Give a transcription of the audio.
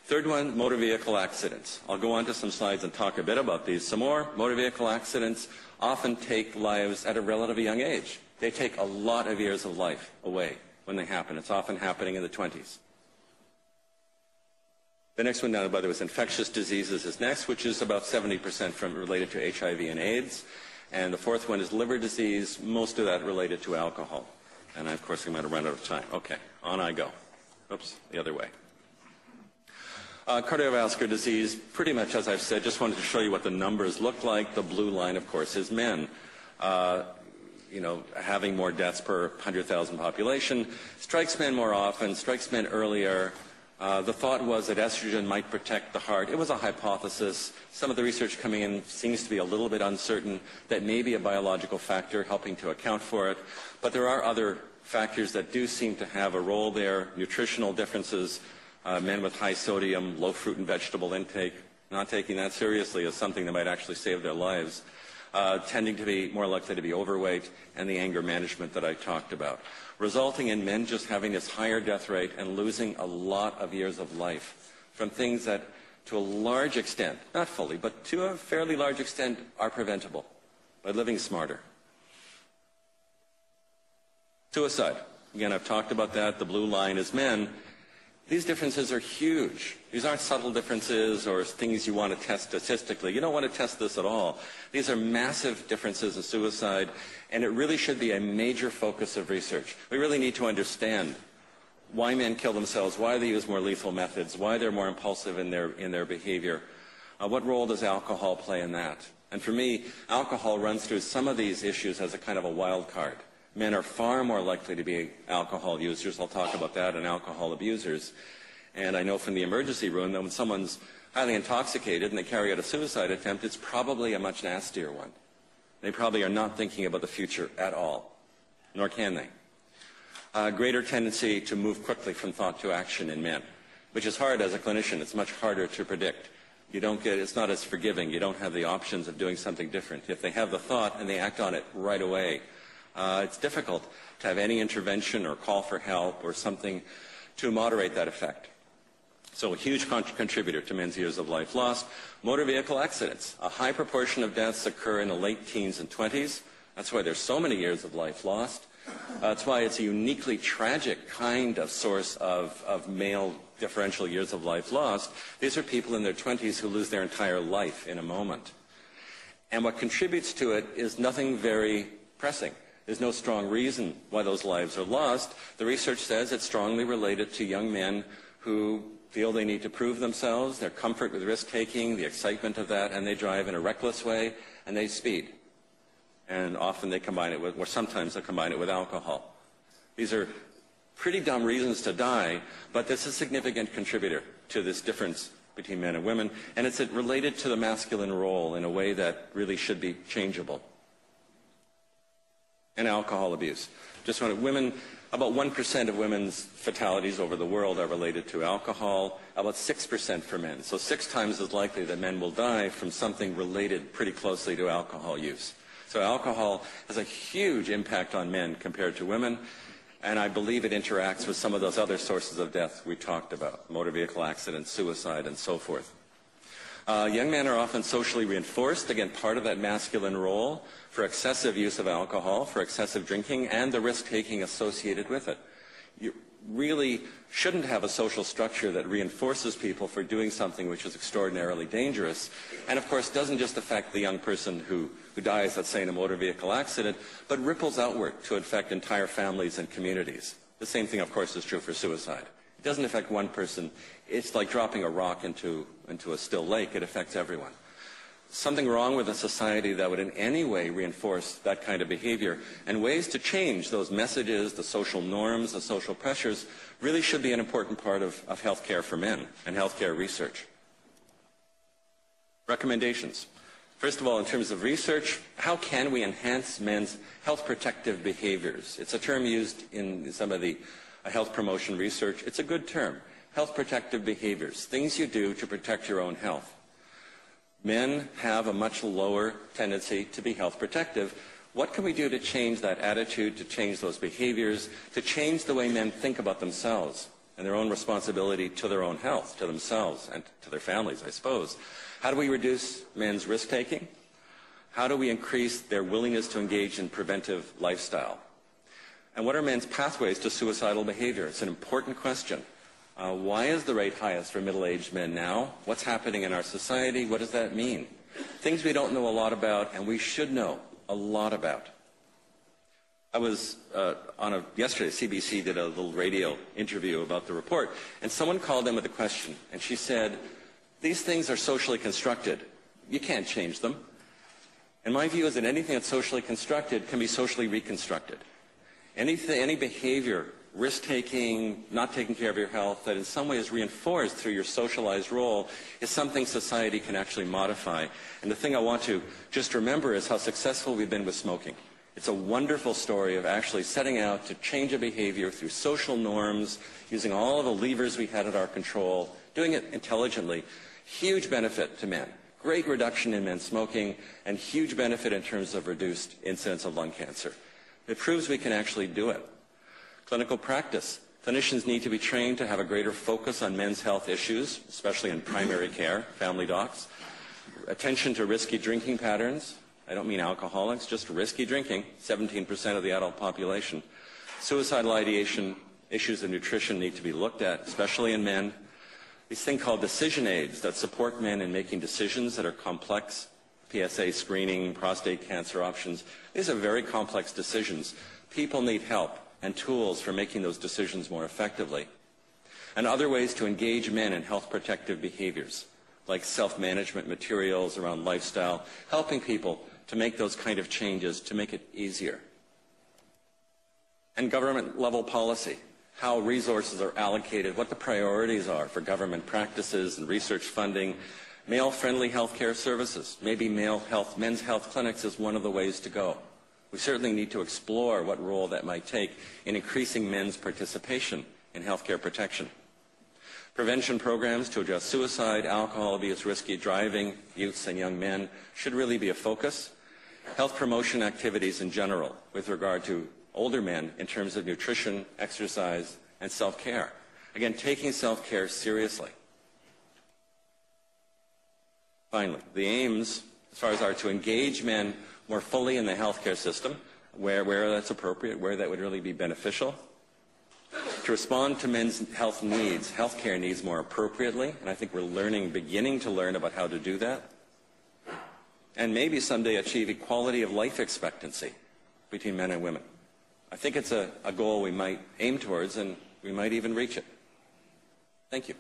Third one, motor vehicle accidents. I'll go on to some slides and talk a bit about these some more. Motor vehicle accidents often take lives at a relatively young age. They take a lot of years of life away when they happen. It's often happening in the 20s. The next one down, by the way, is infectious diseases is next, which is about 70% related to HIV and AIDS. And the fourth one is liver disease, most of that related to alcohol. And of course, I'm going to run out of time. Okay, on I go. Oops, the other way. Cardiovascular disease, pretty much as I've said, just wanted to show you what the numbers look like. The blue line, of course, is men. Having more deaths per 100,000 population. Strikes men more often, strikes men earlier. The thought was that estrogen might protect the heart. It was a hypothesis. Some of the research coming in seems to be a little bit uncertain. That may be a biological factor helping to account for it. But there are other factors that do seem to have a role there. Nutritional differences. Men with high sodium, low fruit and vegetable intake, not taking that seriously as something that might actually save their lives, tending to be more likely to be overweight, and the anger management that I talked about, resulting in men just having this higher death rate and losing a lot of years of life from things that, to a large extent, not fully, but to a fairly large extent, are preventable by living smarter. Suicide. Again, I've talked about that. The blue line is men. These differences are huge. These aren't subtle differences or things you want to test statistically. You don't want to test this at all. These are massive differences in suicide, and it really should be a major focus of research. We really need to understand why men kill themselves, why they use more lethal methods, why they're more impulsive in their behavior. What role does alcohol play in that? And for me, alcohol runs through some of these issues as a kind of a wild card. Men are far more likely to be alcohol users. I'll talk about that, and alcohol abusers. And I know from the emergency room that when someone's highly intoxicated and they carry out a suicide attempt, it's probably a much nastier one. They probably are not thinking about the future at all, nor can they. Greater tendency to move quickly from thought to action in men, which is hard as a clinician. It's much harder to predict. It's not as forgiving. You don't have the options of doing something different. If they have the thought and they act on it right away, it's difficult to have any intervention or call for help or something to moderate that effect. So a huge contributor to men's years of life lost. Motor vehicle accidents. A high proportion of deaths occur in the late teens and 20s. That's why there's so many years of life lost. That's why it's a uniquely tragic kind of source of male differential years of life lost. These are people in their 20s who lose their entire life in a moment. And what contributes to it is nothing very pressing. There's no strong reason why those lives are lost. The research says it's strongly related to young men who feel they need to prove themselves, their comfort with risk-taking, the excitement of that, and they drive in a reckless way, and they speed. And often they combine it with, or sometimes they combine it with alcohol. These are pretty dumb reasons to die, but this is a significant contributor to this difference between men and women, and it's related to the masculine role in a way that really should be changeable. And alcohol abuse. Women, about 1% of women's fatalities over the world are related to alcohol, about 6% for men. So 6 times as likely that men will die from something related pretty closely to alcohol use. So alcohol has a huge impact on men compared to women, and I believe it interacts with some of those other sources of death we talked about, motor vehicle accidents, suicide, and so forth. Young men are often socially reinforced, again, part of that masculine role, for excessive use of alcohol, for excessive drinking, and the risk-taking associated with it. You really shouldn't have a social structure that reinforces people for doing something which is extraordinarily dangerous, and of course doesn't just affect the young person who dies, let's say, in a motor vehicle accident, but ripples outward to affect entire families and communities. The same thing, of course, is true for suicide. It doesn't affect one person. It's like dropping a rock into a still lake. It affects everyone. Something wrong with a society that would in any way reinforce that kind of behavior, and ways to change those messages, the social norms, the social pressures, really should be an important part of healthcare for men and healthcare research. Recommendations. First of all, in terms of research, how can we enhance men's health protective behaviors? It's a term used in some of the health promotion research. It's a good term. Health protective behaviors, things you do to protect your own health. Men have a much lower tendency to be health protective. What can we do to change that attitude, to change those behaviors, to change the way men think about themselves and their own responsibility to their own health, to themselves and to their families, I suppose. How do we reduce men's risk-taking? How do we increase their willingness to engage in preventive lifestyle? And what are men's pathways to suicidal behavior? It's an important question. Why is the rate highest for middle-aged men now? What's happening in our society? What does that mean? Things we don't know a lot about, and we should know a lot about. I was yesterday, CBC did a little radio interview about the report, and someone called in with a question, and she said, these things are socially constructed. You can't change them. And my view is that anything that's socially constructed can be socially reconstructed. Any behavior, risk-taking, not taking care of your health, that in some way is reinforced through your socialized role is something society can actually modify. And the thing I want to just remember is how successful we've been with smoking. It's a wonderful story of actually setting out to change a behavior through social norms, using all of the levers we had at our control, doing it intelligently. Huge benefit to men. Great reduction in men smoking, and huge benefit in terms of reduced incidence of lung cancer. It proves we can actually do it. Clinical practice. Clinicians need to be trained to have a greater focus on men's health issues, especially in primary care, family docs. Attention to risky drinking patterns. I don't mean alcoholics, just risky drinking, 17% of the adult population. Suicidal ideation, issues of nutrition need to be looked at, especially in men. These things called decision aids that support men in making decisions that are complex, PSA screening, prostate cancer options. These are very complex decisions. People need help and tools for making those decisions more effectively. And other ways to engage men in health protective behaviors, like self-management materials around lifestyle, helping people to make those kind of changes to make it easier. And government-level policy, how resources are allocated, what the priorities are for government practices and research funding, male-friendly healthcare services. Maybe men's health clinics is one of the ways to go. We certainly need to explore what role that might take in increasing men's participation in healthcare protection. Prevention programs to address suicide, alcohol abuse, risky driving, youths and young men should really be a focus. Health promotion activities in general with regard to older men in terms of nutrition, exercise, and self-care. Again, taking self-care seriously. Finally, the aims, as far as are to engage men more fully in the healthcare system, where that's appropriate, where that would really be beneficial. To respond to men's health needs, healthcare needs more appropriately, and I think we're beginning to learn about how to do that. And maybe someday achieve equality of life expectancy between men and women. I think it's a goal we might aim towards, and we might even reach it. Thank you.